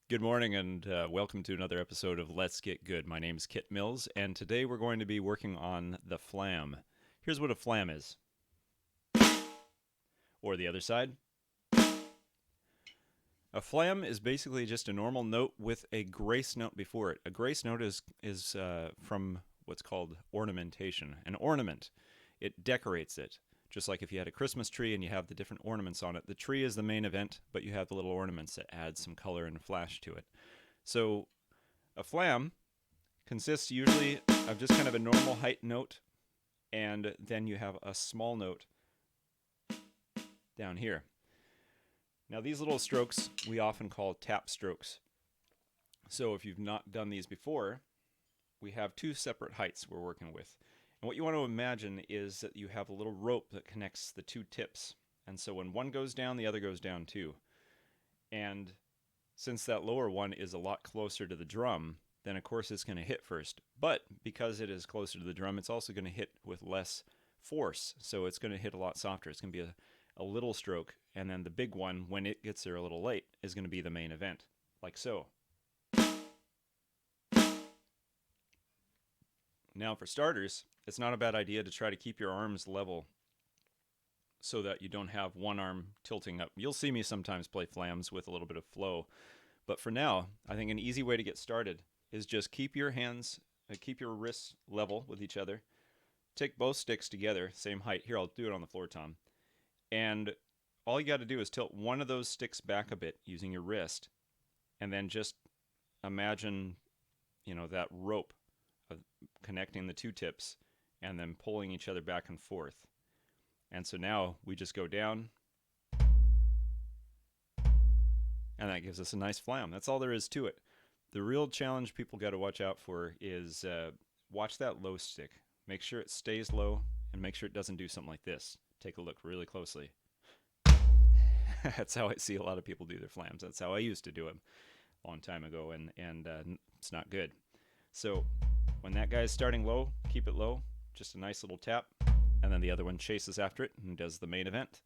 Good morning and welcome to another episode of Let's Get Good. My name is Kit Mills, and today we're going to be working on the flam. Here's what a flam is. Or the other side. A flam is basically just a normal note with a grace note before it. A grace note is from what's called ornamentation. An ornament, it decorates it. Just like if you had a Christmas tree and you have the different ornaments on it. The tree is the main event, but you have the little ornaments that add some color and flash to it. So a flam consists usually of just kind of a normal height note, and then you have a small note down here. Now these little strokes we often call tap strokes. So if you've not done these before, we have two separate heights we're working with. And what you want to imagine is that you have a little rope that connects the two tips. And so when one goes down, the other goes down too. And since that lower one is a lot closer to the drum, then of course it's going to hit first. But because it is closer to the drum, it's also going to hit with less force. So it's going to hit a lot softer. It's going to be a little stroke. And then the big one, when it gets there a little late, is going to be the main event, like so. Now for starters, it's not a bad idea to try to keep your arms level so that you don't have one arm tilting up. You'll see me sometimes play flams with a little bit of flow. But for now, I think an easy way to get started is just keep your hands, keep your wrists level with each other. Take both sticks together, same height. Here, I'll do it on the floor, Tom. And all you got to do is tilt one of those sticks back a bit using your wrist. And then just imagine, that rope connecting the two tips and then pulling each other back and forth. And so now we just go down, and that gives us a nice flam. That's all there is to it. The real challenge people got to watch out for is watch that low stick. Make sure it stays low and make sure it doesn't do something like this. Take a look really closely. That's how I see a lot of people do their flams. That's how I used to do them a long time ago, and it's not good. So when that guy's starting low, keep it low, just a nice little tap, and then the other one chases after it and does the main event.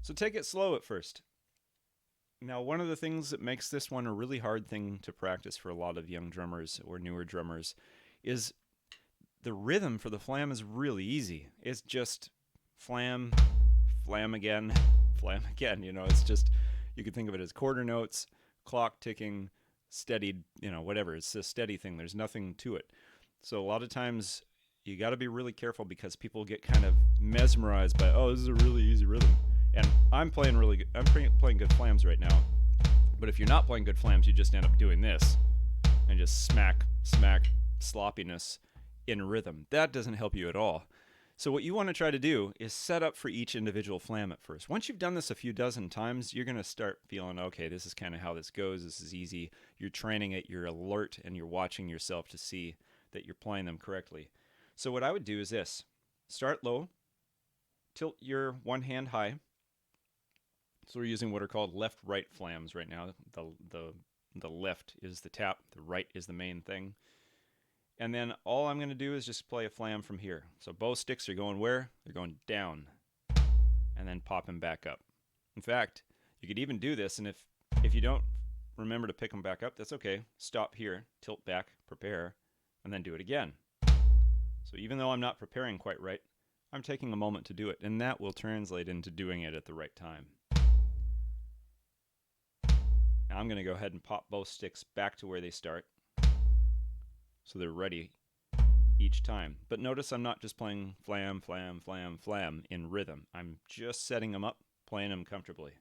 So take it slow at first. Now, one of the things that makes this one a really hard thing to practice for a lot of young drummers or newer drummers is the rhythm for the flam is really easy. It's just flam, flam again, flam again. It's just, you could think of it as quarter notes, clock ticking, steady, whatever. It's a steady thing. There's nothing to it. So a lot of times you got to be really careful because people get kind of mesmerized by, this is a really easy rhythm. And I'm playing playing good flams right now. But if you're not playing good flams, you just end up doing this and just smack, smack, sloppiness in rhythm. That doesn't help you at all. So what you want to try to do is set up for each individual flam at first. Once you've done this a few dozen times, you're going to start feeling, okay, this is kind of how this goes. This is easy. You're training it. You're alert, and you're watching yourself to see that you're playing them correctly. So what I would do is this. Start low. Tilt your one hand high. So we're using what are called left-right flams right now. The left is the tap. The right is the main thing. And then all I'm going to do is just play a flam from here. So both sticks are going where? They're going down. And then pop them back up. In fact, you could even do this, and if you don't remember to pick them back up, that's okay. Stop here, tilt back, prepare, and then do it again. So even though I'm not preparing quite right, I'm taking a moment to do it, and that will translate into doing it at the right time. Now I'm going to go ahead and pop both sticks back to where they start, so they're ready each time. But notice I'm not just playing flam, flam, flam, flam in rhythm. I'm just setting them up, playing them comfortably.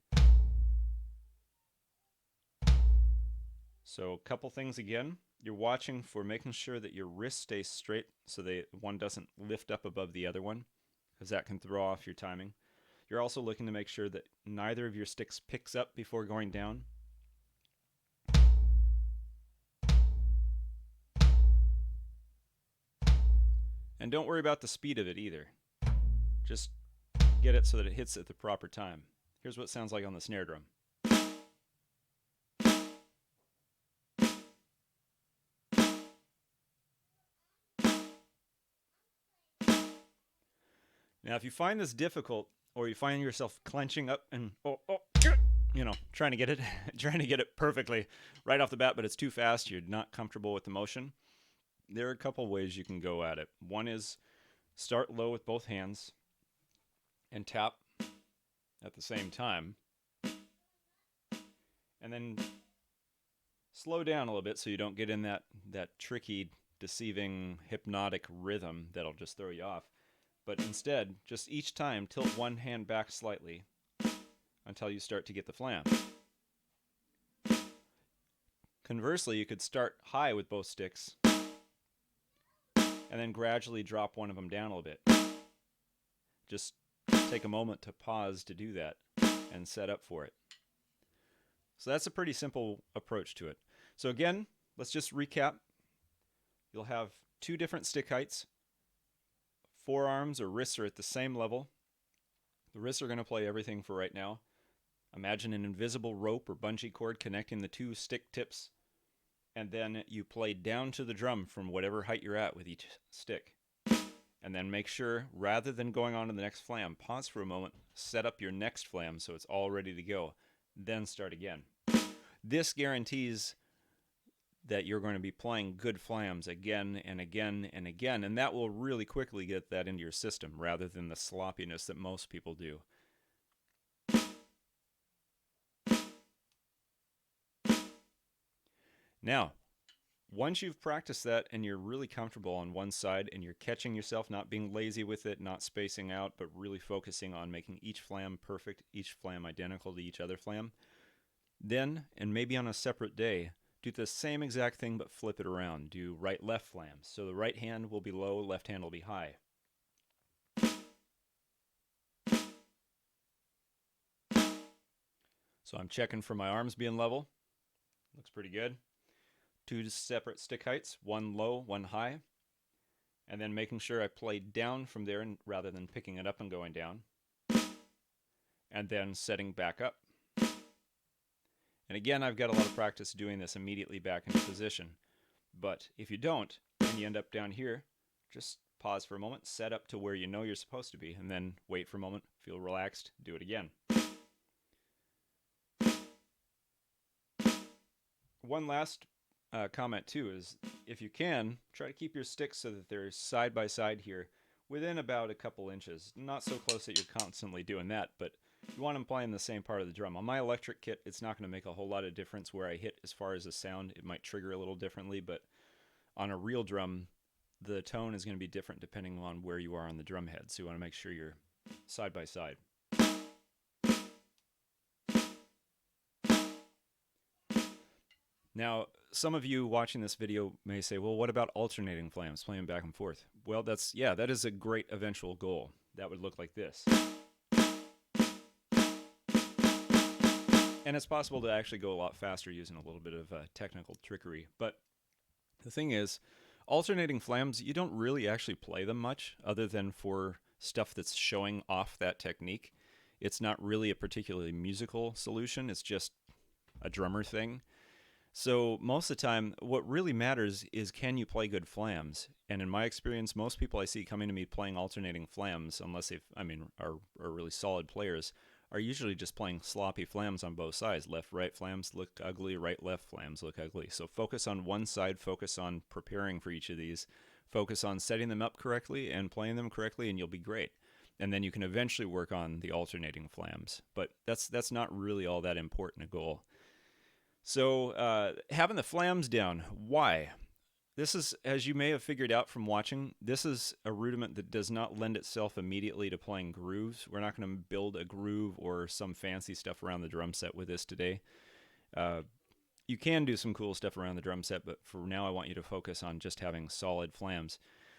So a couple things again. You're watching for making sure that your wrist stays straight so one doesn't lift up above the other one, because that can throw off your timing. You're also looking to make sure that neither of your sticks picks up before going down. And don't worry about the speed of it either. Just get it so that it hits at the proper time. Here's what it sounds like on the snare drum. Now, if you find this difficult, or you find yourself clenching up and trying to get it trying to get it perfectly right off the bat, but it's too fast. You're not comfortable with the motion. There are a couple ways you can go at it. One is start low with both hands and tap at the same time, and then slow down a little bit so you don't get in that tricky, deceiving, hypnotic rhythm that'll just throw you off. But instead, just each time tilt one hand back slightly until you start to get the flam. Conversely, you could start high with both sticks and then gradually drop one of them down a little bit. Just take a moment to pause to do that and set up for it. So that's a pretty simple approach to it. So again, let's just recap. You'll have two different stick heights. Forearms or wrists are at the same level. The wrists are going to play everything for right now. Imagine an invisible rope or bungee cord connecting the two stick tips, and then you play down to the drum from whatever height you're at with each stick. And then make sure, rather than going on to the next flam, pause for a moment, set up your next flam so it's all ready to go, then start again. This guarantees that you're going to be playing good flams again and again and again, and that will really quickly get that into your system rather than the sloppiness that most people do. Now, once you've practiced that and you're really comfortable on one side and you're catching yourself, not being lazy with it, not spacing out, but really focusing on making each flam perfect, each flam identical to each other flam, then, and maybe on a separate day, do the same exact thing but flip it around. Do right-left flams. So the right hand will be low, left hand will be high. So I'm checking for my arms being level. Looks pretty good. Two separate stick heights, one low, one high. And then making sure I play down from there rather than picking it up and going down. And then setting back up. And again, I've got a lot of practice doing this immediately back into position. But if you don't, and you end up down here, just pause for a moment, set up to where you know you're supposed to be, and then wait for a moment, feel relaxed, do it again. One last comment too is, if you can, try to keep your sticks so that they're side by side here within about a couple inches. Not so close that you're constantly doing that, but you want them playing the same part of the drum. On my electric kit, it's not going to make a whole lot of difference where I hit as far as the sound. It might trigger a little differently, but on a real drum, the tone is going to be different depending on where you are on the drum head. So you want to make sure you're side by side. Now, some of you watching this video may say, well, what about alternating flams, playing back and forth? Well, that is a great eventual goal. That would look like this. And it's possible to actually go a lot faster using a little bit of technical trickery. But the thing is, alternating flams, you don't really actually play them much other than for stuff that's showing off that technique. It's not really a particularly musical solution. It's just a drummer thing. So most of the time, what really matters is, can you play good flams? And in my experience, most people I see coming to me playing alternating flams, unless are really solid players, are usually just playing sloppy flams on both sides. Left-right flams look ugly, right-left flams look ugly. So focus on one side, focus on preparing for each of these, focus on setting them up correctly and playing them correctly, and you'll be great. And then you can eventually work on the alternating flams. But that's not really all that important a goal. So having the flams down, why? This is, as you may have figured out from watching, this is a rudiment that does not lend itself immediately to playing grooves. We're not going to build a groove or some fancy stuff around the drum set with this today. You can do some cool stuff around the drum set, but for now I want you to focus on just having solid flams.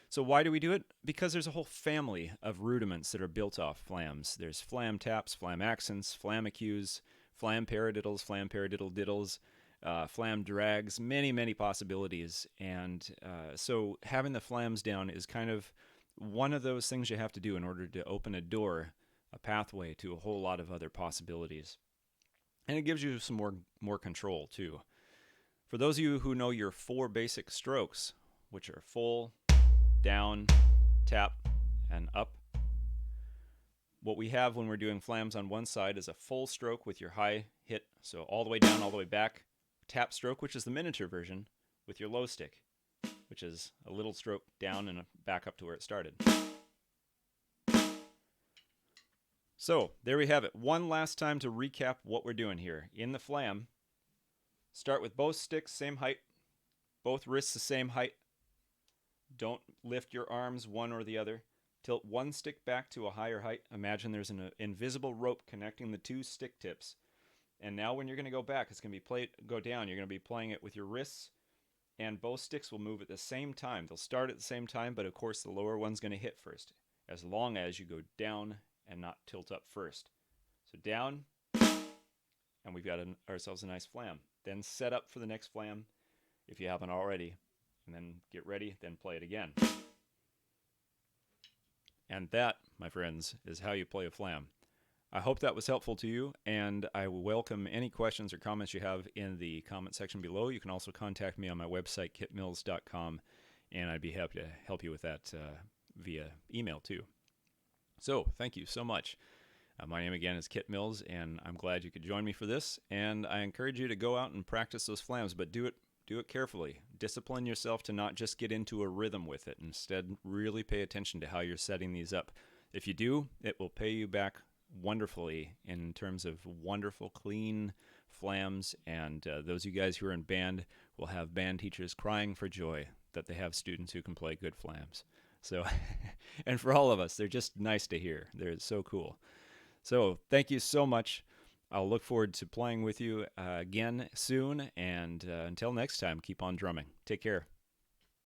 So why do we do it? Because there's a whole family of rudiments that are built off flams. There's flam taps, flam accents, flam EQs, flam paradiddles, flam paradiddle-diddles, flam drags, many, many possibilities. And so having the flams down is kind of one of those things you have to do in order to open a door, a pathway to a whole lot of other possibilities. And it gives you some more control too. For those of you who know your 4 basic strokes, which are full, down, tap, and up, what we have when we're doing flams on one side is a full stroke with your high hit, so all the way down, all the way back. Tap stroke, which is the miniature version, with your low stick, which is a little stroke down and back up to where it started. So there we have it. One last time to recap what we're doing here. In the flam, start with both sticks same height, both wrists the same height. Don't lift your arms one or the other. Tilt one stick back to a higher height. Imagine there's an invisible rope connecting the two stick tips. And now when you're going to go back, it's going to be go down. You're going to be playing it with your wrists, and both sticks will move at the same time. They'll start at the same time, but of course the lower one's going to hit first, as long as you go down and not tilt up first. So down, and we've got ourselves a nice flam. Then set up for the next flam if you haven't already, and then get ready, then play it again. And that, my friends, is how you play a flam. I hope that was helpful to you, and I welcome any questions or comments you have in the comment section below. You can also contact me on my website, kitmills.com, and I'd be happy to help you with that via email too. So thank you so much. My name again is Kit Mills, and I'm glad you could join me for this. And I encourage you to go out and practice those flams, but do it carefully. Discipline yourself to not just get into a rhythm with it. Instead, really pay attention to how you're setting these up. If you do, it will pay you back wonderfully in terms of wonderful, clean flams. And those of you guys who are in band will have band teachers crying for joy that they have students who can play good flams. So, and for all of us, they're just nice to hear. They're so cool. So thank you so much. I'll look forward to playing with you again soon. And until next time, keep on drumming. Take care.